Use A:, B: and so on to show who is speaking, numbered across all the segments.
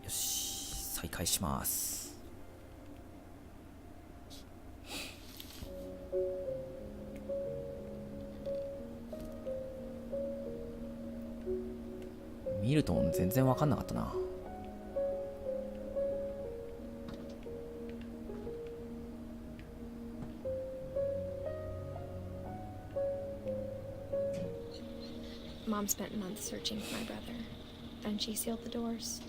A: よし、再開します。ミルトン全然分かんなかったな。
B: Mom spent months searching for my brother. Then she sealed the doors.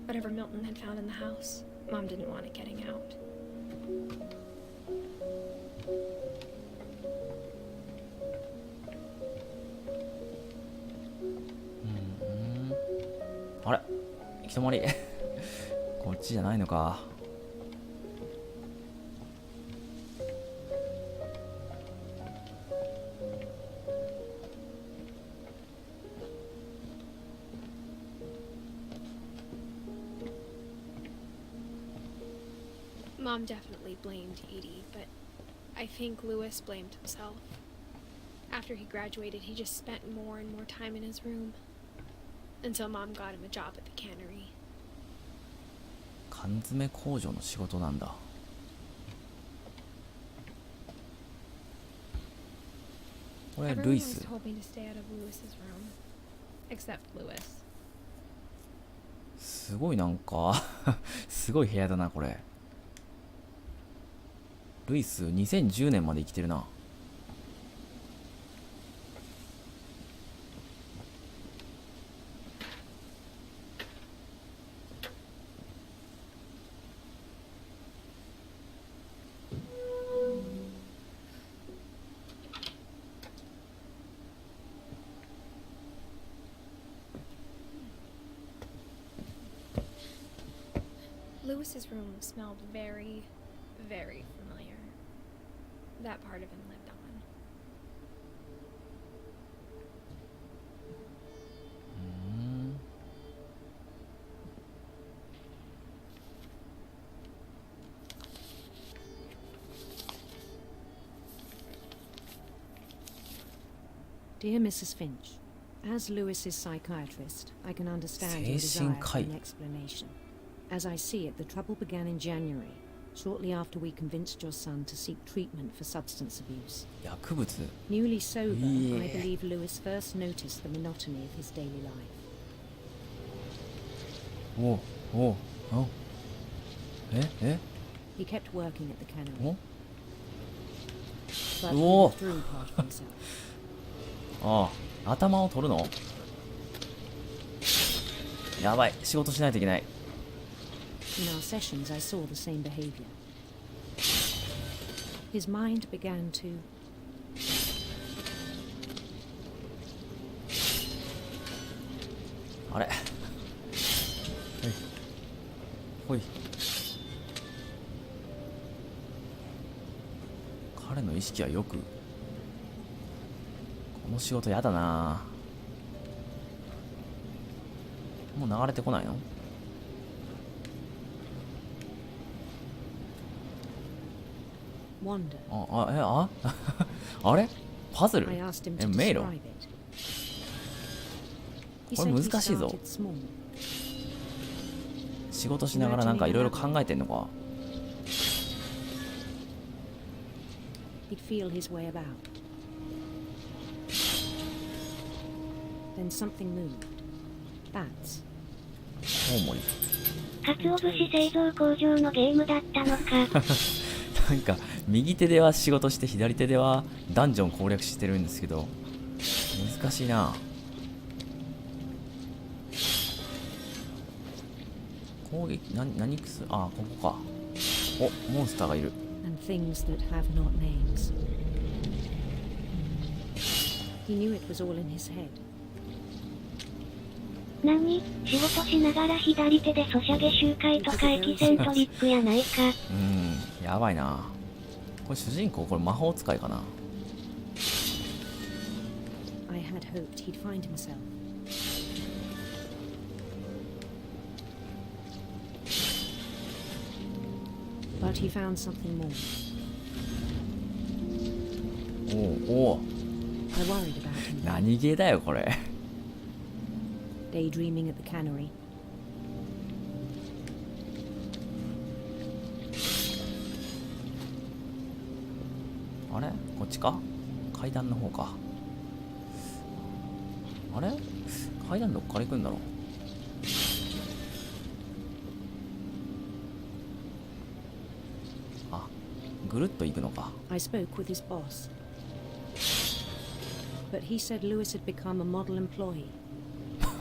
B: Whatever Milton had found in the house, Mom didn't want it getting out.
A: あれ、行き止まりこっちじゃないのか。
B: Mom definitely blamed Edie, but I think Lewis blamed himself. After he graduated, he just spent more and more time in his room. Until Mom got him a job at the cannery.
A: 缶詰工場の仕事なんだ。これルイス。
B: Everyone always told me to stay out of Lewis's room, except Lewis.
A: すごいなんかすごい部屋だなこれ。ルイス2010年まで生きてるな。
B: Lewis's room smelled very, very familiar. That part of him lived on.
C: 'Dear Mrs. Finch, as Lewis's psychiatrist, I can understand your desire for an explanation. As I see it, the trouble began in January, shortly after we convinced your son to seek treatment for substance abuse.
A: 薬物。
C: Newly sober, I believe Lewis first noticed the monotony of his daily life.
A: おおお。え
C: He kept working at the cannery,
A: お
C: but he
A: お
C: withdrew part of himself.
A: ああ、頭を取るの？やばい、仕事しないといけない。
C: In our sessions, I saw the same behavior. His mind began to...
A: あれ、ほい。彼の意識はよく。この仕事やだな。もう流れてこないの？あれパズル？迷路？これ難しいぞ。仕事しながらなんかいろいろ考えてんのか。コウモリ。
D: 鰹節製造工場のゲームだったのか。
A: なんか右手では仕事して左手ではダンジョン攻略してるんですけど難しいな。攻撃何くす？あ、ここか。お、モンスターがいる。
C: And things that have not names. He knew it was all in his head.
D: 何？仕事しながら左手でソシャゲ周回とかエキセントリックやないか。
A: やばいな。これ主人公これ魔法使いかな。
C: I had hoped he'd find himself. But he found something more.
A: おお。
C: I worried about him.
A: 何ゲーだよこれ。
C: Daydreaming at the cannery.
A: あれこっちか、階段の方か。あれ階段どっから行くんだろう。あ、ぐるっと行くのか。
C: I spoke with his boss. But he said Lewis had become a model employee.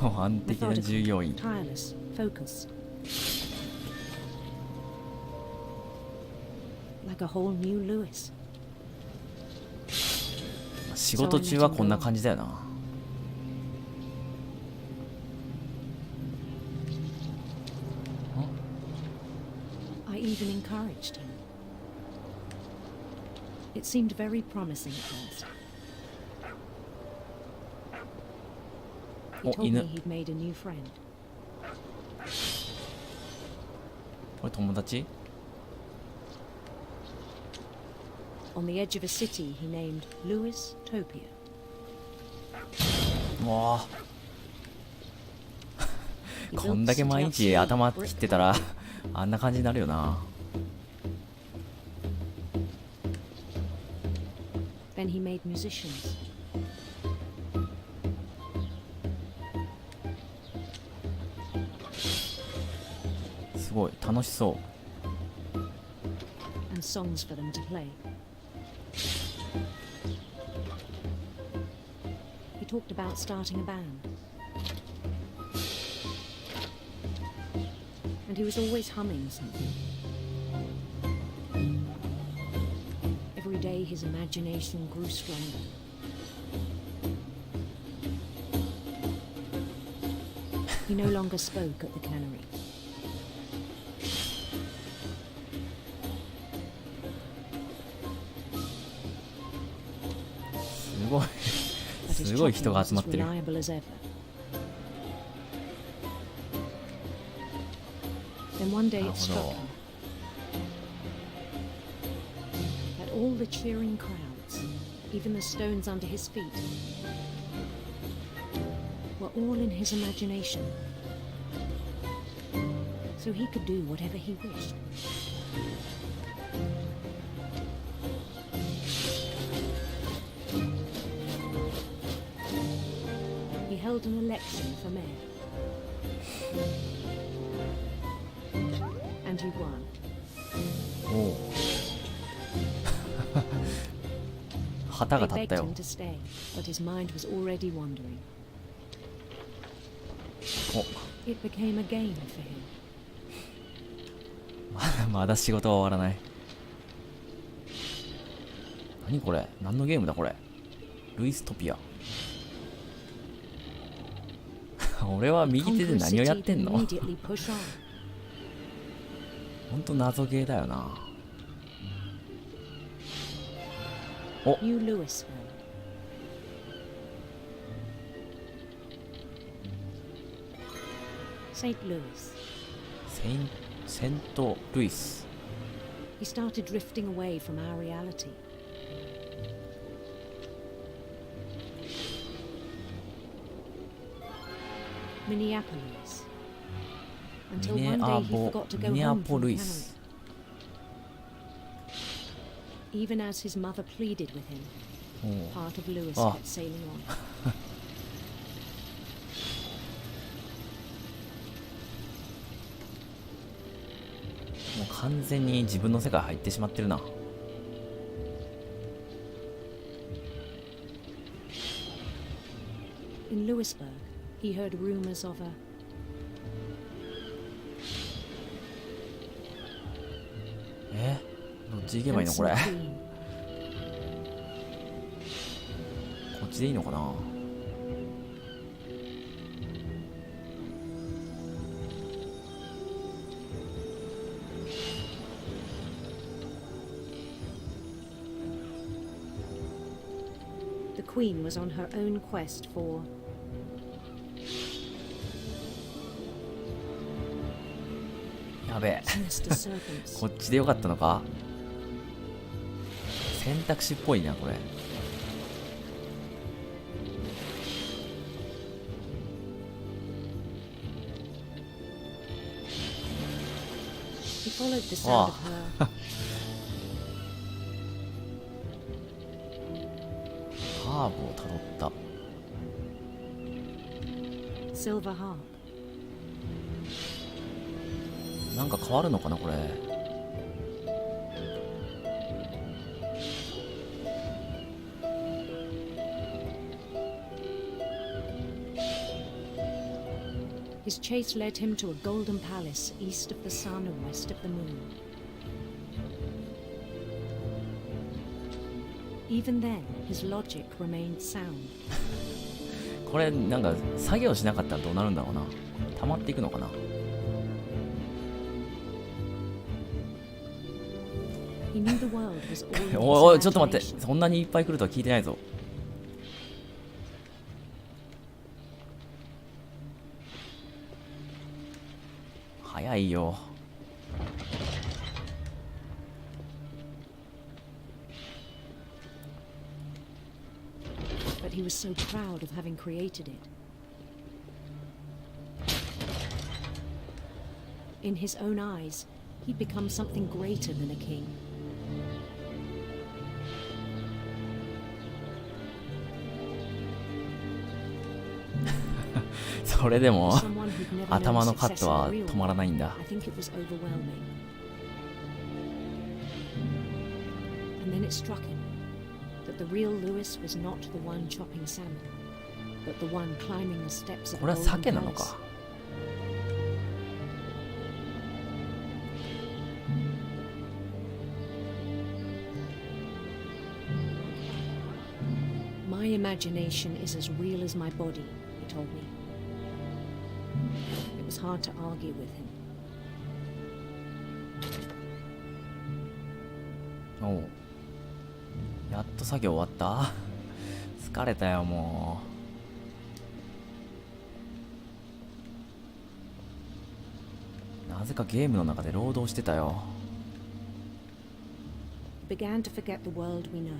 A: 安定な従業員。
C: Tireless, focused. Like a whole new Lewis.
A: 仕事中はこんな感じだよな。
C: I even encouraged him. It seemed very promising at first. He
A: Oh,
C: told
A: in
C: me
A: a-
C: he'd made a new friend.
A: これ友達？
C: On the edge of a city he named Lewis Topia.
A: もうこんだけ毎日頭切ってたらあんな感じになるよな。
C: Then he made musicians.
A: It's すごい楽しそう。
C: And songs for them to play. He talked about starting a band. And he was always humming something. Every day his imagination grew stronger. He no longer spoke at the cannery.
A: すごい
C: But his
A: すごい
C: chopping
A: 人が
C: was
A: 集ま
C: as
A: ってる。
C: reliable as ever. Then one day it struck him that all the cheering crowds, even the stones under his feet, were all in his imagination. So he could do whatever he wished. He held an election for mayor. And he won.
A: おお旗
C: They
A: が立っ
C: begged
A: たよ。
C: him to stay, but his mind was already wandering.
A: お
C: It became a game for him.
A: まだ仕事は終わらない。何これ、何のゲームだこれ。ルイストピア。俺は右手で
C: Conquer a
A: 何をやっ
C: city,
A: てん
C: then
A: の。
C: immediately push on.
A: ほんと謎ゲーだよな。
C: New Louisville. St. Louis.
A: セントルイス。
C: He started drifting away from our reality. Minneapolis. Until one day he forgot to
A: ミ
C: go
A: ネア
C: home
A: ポ
C: from
A: ル
C: the
A: イ
C: cannery.
A: ス。
C: Even as his mother pleaded with him,
A: おう
C: part of Lewis
A: Ah.
C: kept sailing on.
A: もう完全に自分の世界入ってしまってるな。
C: In Louisburg, he heard rumors of a
A: どっち行けばいいのこれ。
C: handsome
A: こ
C: queen.
A: っちでいいのかな。
C: The queen was on her own quest for
A: やべえ。
C: sinister serpents.
A: こっちでよかったのか。選択肢っぽいなこれ。
C: followed the sound of her.
A: ハーブをたどった。
C: Silver harp.
A: なんか変わるのかなこれ。
C: His chase led him to a golden palace east of the sun and west of the moon. Even then, his logic remained sound.
A: これなんか作業しなかったらどうなるんだろうな。溜まっていくのかな。
C: He knew the world was all in his
A: おいおいちょっと待って、
C: imagination.
A: そんなにいっぱい来るとは聞いてないぞ。早いよ。
C: But he was so proud of having created it. In his own eyes, he'd become something greater than a king.
A: それでも
C: For someone who'd never known
A: 頭のカッ
C: success
A: トは
C: in the real
A: 止まらないんだ。
C: I think it was overwhelming. And then it struck him that the real Lewis was not the one chopping salmon, but the one climbing the steps of
A: これ
C: the
A: は
C: golden
A: 鮭なの
C: palace.
A: か。
C: My imagination is as real as my body, he told me. It was hard to argue with him.
A: おう、やっと作業終わった。疲れたよもう。なぜかゲームの中で労働してたよ。
C: He began to forget the world we know.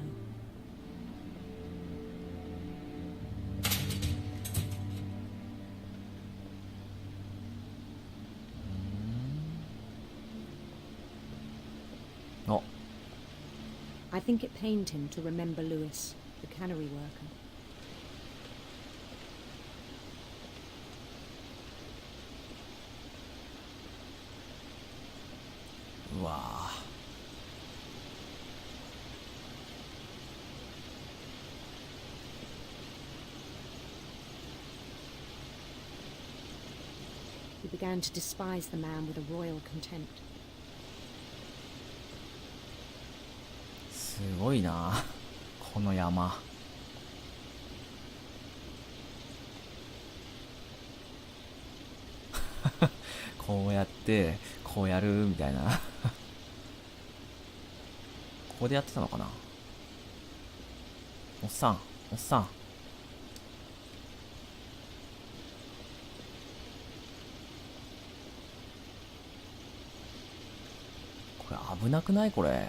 A: Oh.
C: I think it pained him to remember Lewis, the cannery worker.
A: うわぁ。
C: He began to despise the man with a royal contempt.
A: すごいなこの山。こうやってこうやるみたいな。ここでやってたのかな。おっさんおっさん。これ危なくないこれ。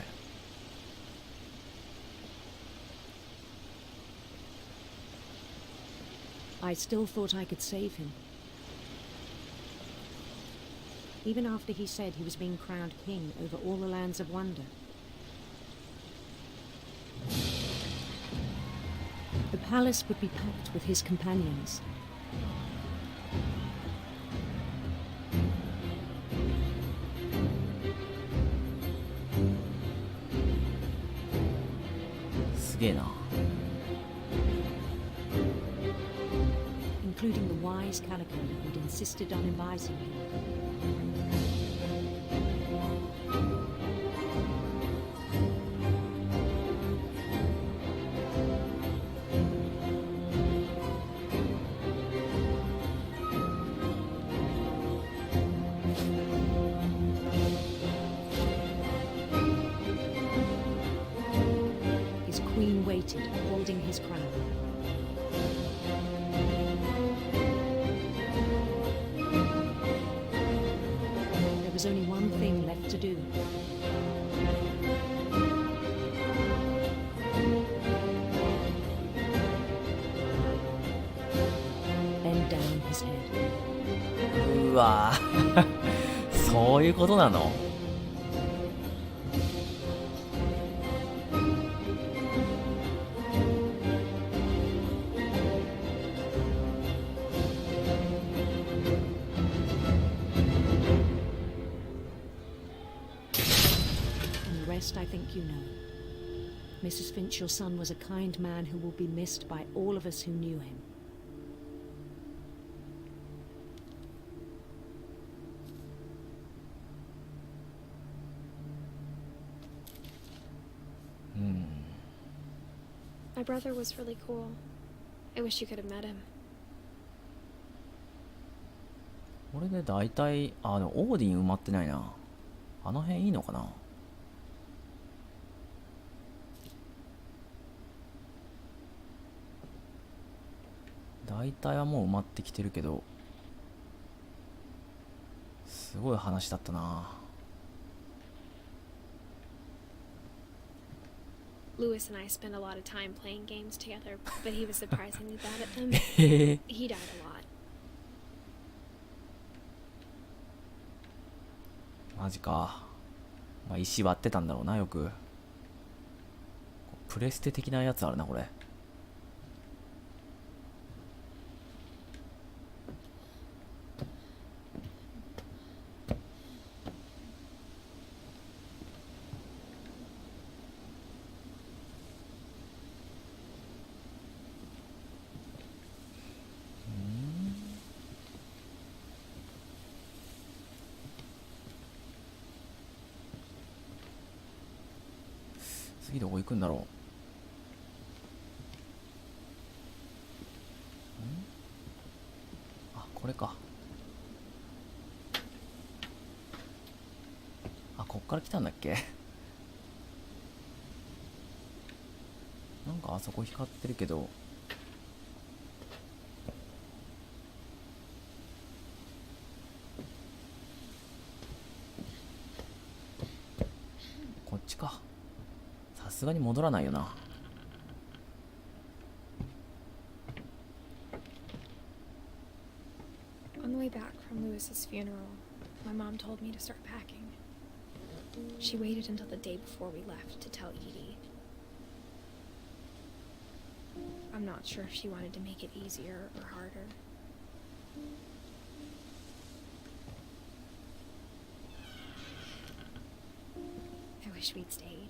C: I still thought I could save him. Even after he said he was being crowned king over all the lands of wonder. The palace would be packed with his companions. Including the wise Calico who'd insisted on advising him. His queen waited, holding his crown. There was only one thing left to do. Bend down his head.
A: うわそういうことなの。
C: rest, I think you know. Mrs. Finch, your son was a kind man who will be missed by all of us who knew him.
A: うん。
B: My brother was really cool. I wish you could have met him.
A: これで大体、でもオーディン埋まってないな。あの辺いいのかな。大体はもう埋まってきてるけど、すごい話だったな。
B: Lewis and I spent a lot of time playing games together, but he was surprisingly bad at them.
A: へへ。
B: He died a lot.
A: マジか。まあ、石割ってたんだろうな、よく。プレステ的なやつあるな、これ。次どこ行くんだろう。あ、これか。あ、こっから来たんだっけ。なんかあそこ光ってるけど。こっちか。さすがに戻らないよな。
B: On the way back from Lewis's funeral, my mom told me to start packing. She waited until the day before we left to tell Edie. I'm not sure if she wanted to make it easier or harder. I wish we'd stayed.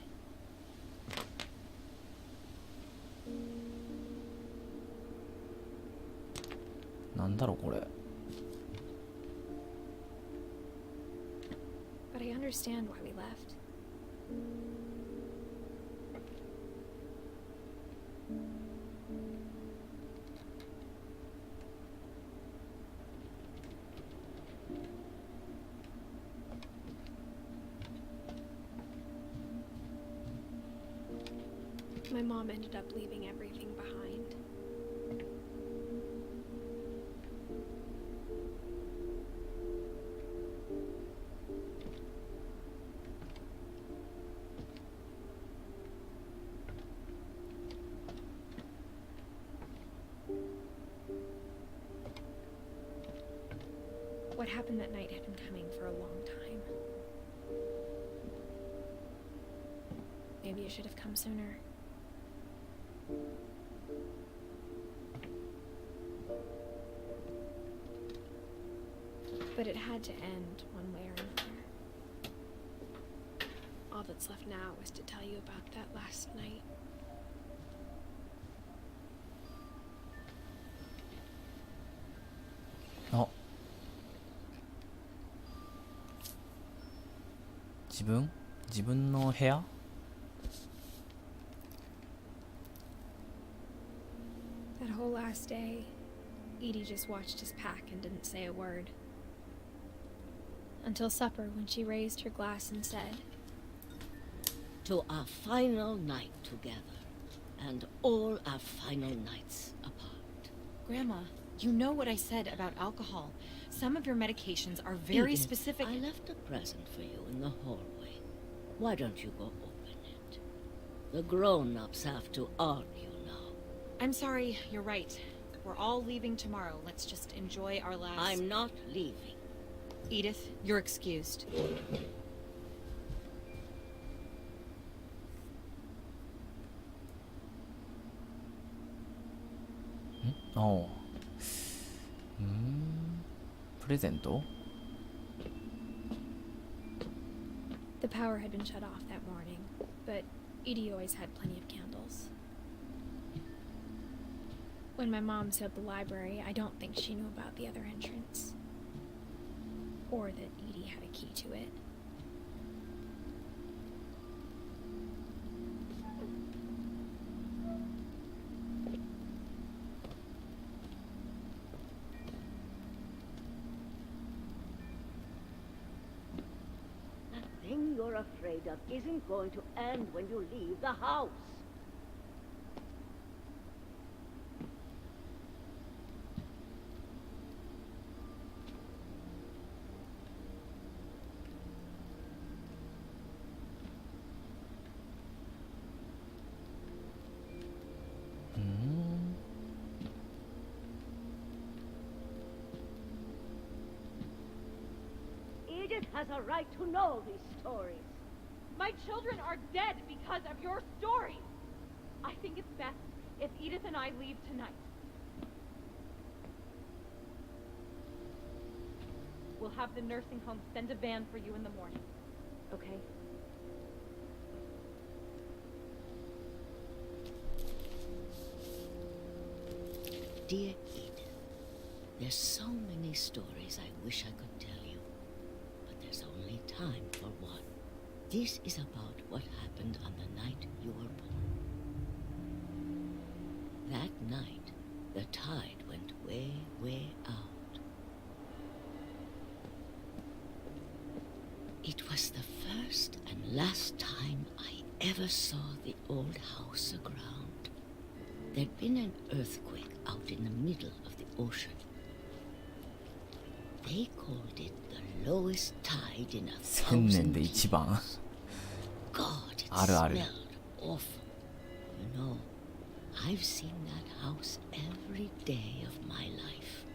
A: なんだろうこれ。
B: But I understand why we left. My mom ended up leaving everything behind. What happened that night had been coming for a long time. Maybe it should have come sooner. But it had to end one way or another. All that's left now is to tell you about that last night.
A: あ、自分の部屋。
B: That whole last day, Edie just watched us pack and didn't say a word. Until supper, when she raised her glass and said,
E: To our final night together, and all our final nights apart.
F: Grandma, you know what I said about alcohol. Some of your medications are very
E: Edith,
F: specific.
E: I left a present for you in the hallway. Why don't you go open it? The grown-ups have to argue now.
F: I'm sorry, you're right. We're all leaving tomorrow. Let's just enjoy our last...
E: I'm not leaving.
F: Edith, you're excused.
A: ああ。プレゼント？
B: The power had been shut off that morning, lighting, but Edie always had plenty of candles. When my mom sealed the library, I don't think she knew about the other entrance. Or that Edie had a key to it.
E: The thing you're afraid of isn't going to end when you leave the house. Edith has a right to know these stories.
F: My children are dead because of your story. I think it's best if Edith and I leave tonight. We'll have the nursing home send a van for you in the morning. Okay?
E: Dear Edith, there's so many stories I wish I could tell you, but there's only time for one. This is about what happened on the night you were born. That night, the tide went way, way out. It was the first and last time I ever saw the old house aground. There'd been an earthquake out in the middle of the ocean. They called it the lowest tide in
A: 1000年で一番
E: God, it
A: あるある
E: smelled awful. You know, I've seen that house every day of my life.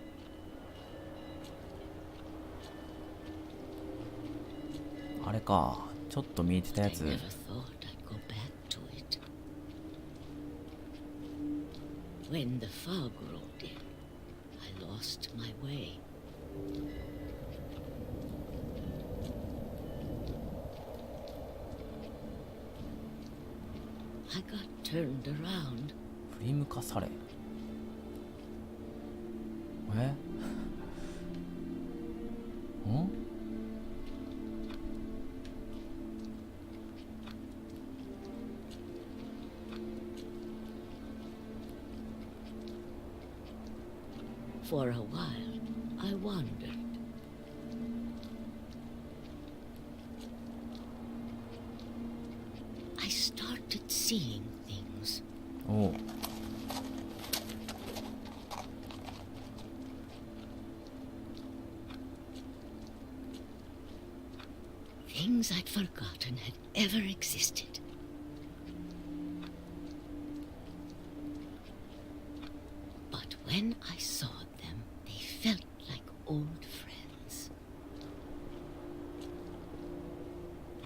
A: 「あれかちょっと見えてたや
E: I
A: つ
E: never thought I'd go back to it. When the fog rolled in, I lost my way. I got turned around.
A: 振り向かされえん
E: For a while, I wandered. I started seeing things.
A: おう
E: Things I'd forgotten had ever existed. But when I saw them, they felt like old friends.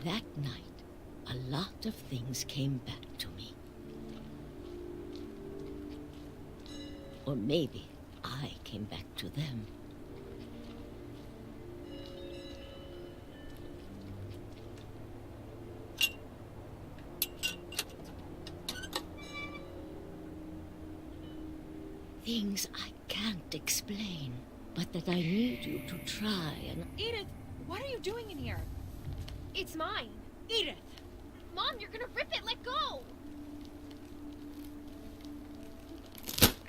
E: That night, a lot of things came back to me. Or maybe I came back to them. Things I can't explain, but that I need you to try and...
F: Edith, what are you doing in here?
B: It's mine.
F: Edith!
B: Mom, you're gonna rip it! Let go!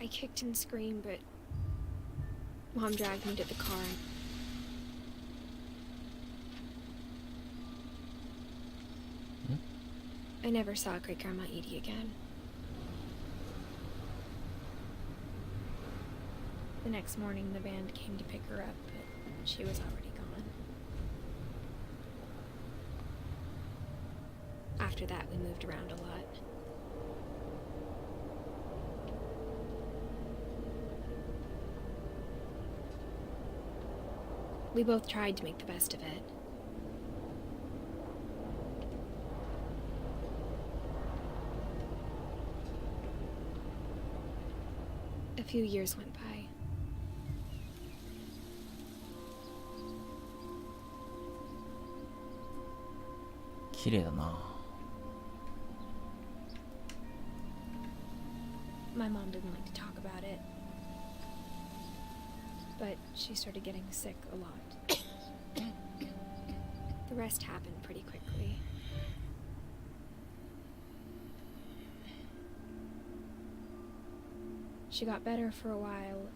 B: I kicked and screamed, but Mom dragged me to the car. I never saw Great Grandma Edie again. The next morning, the band came to pick her up, but she was already gone. After that, we moved around a lot. We both tried to make the best of it. A few years went by.
A: 綺麗だな
B: My mom didn't like to talk about it. But she started getting sick a lot. The rest happened pretty quickly. She got better for a while,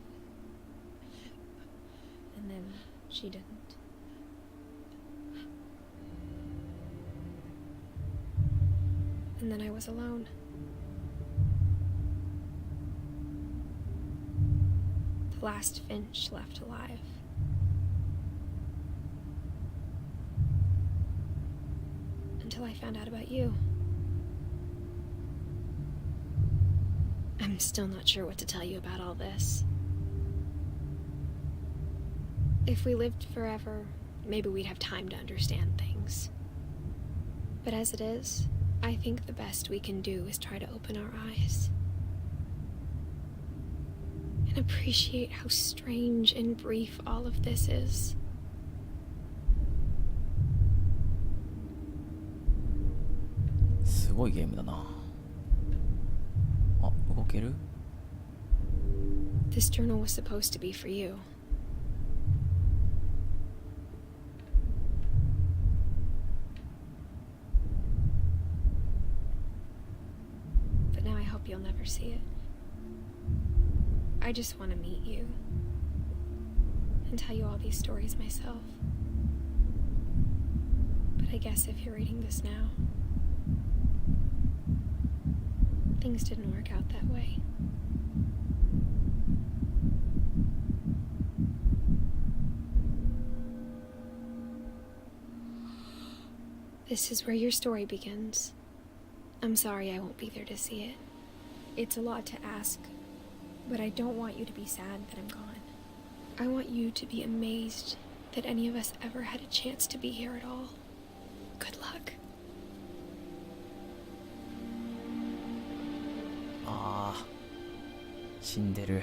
B: and then she didn't. And then I was alone. The last Finch left alive. Until I found out about you. I'm still not sure what to tell you about all this. If we lived forever, maybe we'd have time to understand things. But as it is, I think the best we can do is try to open our eyes. And appreciate how strange and brief all of this is.
A: Sugoi game だな。あ、動ける?
B: This journal was supposed to be for you. But now I hope you'll never see it. I just want to meet you and tell you all these stories myself. But I guess if you're reading this now, things didn't work out that way. This is where your story begins. I'm sorry I won't be there to see it. It's a lot to ask, but I don't want you to be sad that I'm gone. I want you to be amazed that any of us ever had a chance to be here at all. Good luck.
A: ああ、死んでる。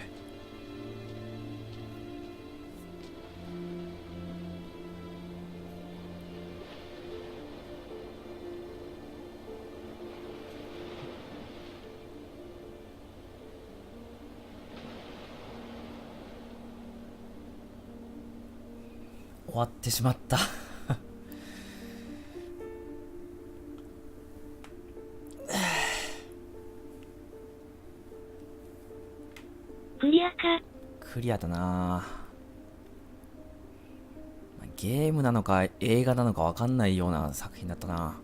A: 終わってしまった。
D: クリアか。
A: クリアだな。ゲームなのか映画なのかわかんないような作品だったな。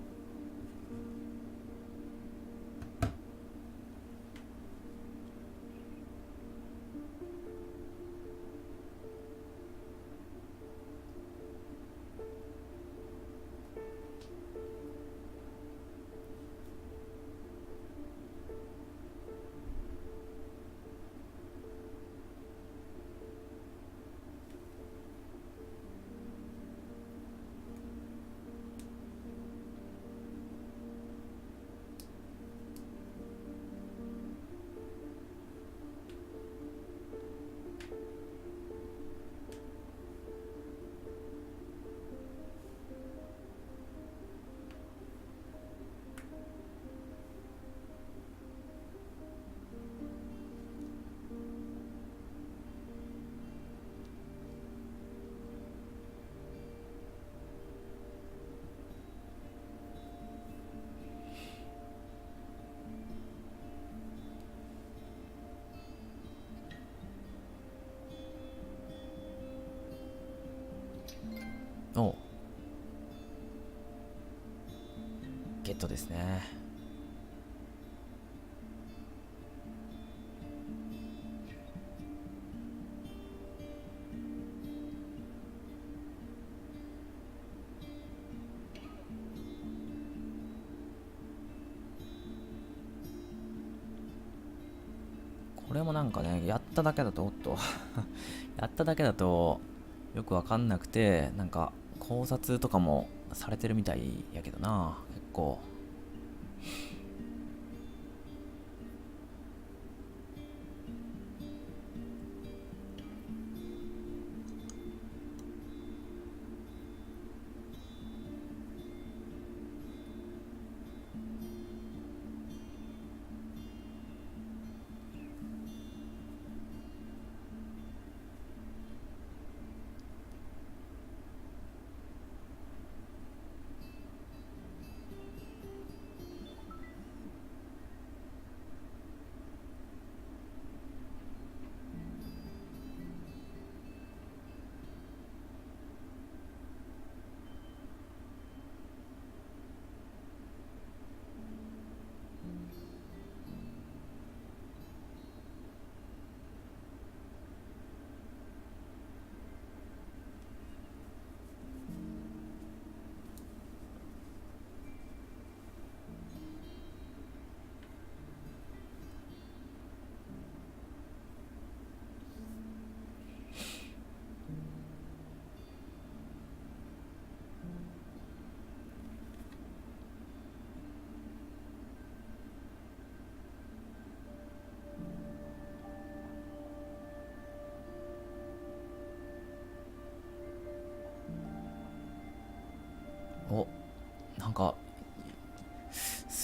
A: おう、ゲットですね。これもなんかね、やっただけだと、おっとやっただけだとよくわかんなくて、なんか考察とかもされてるみたいやけどな、結構。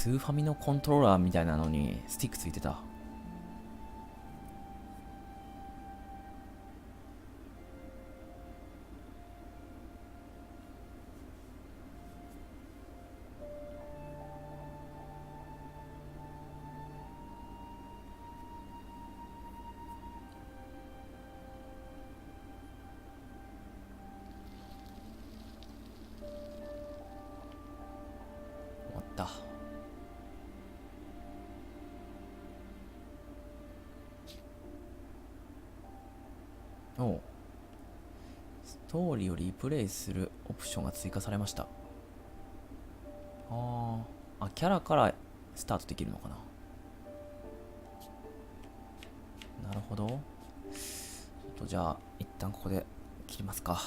A: スーファミのコントローラーみたいなのにスティックついてた。終わった。おう、ストーリーをリプレイするオプションが追加されました。キャラからスタートできるのかな。なるほど。ちょっとじゃあ一旦ここで切りますか。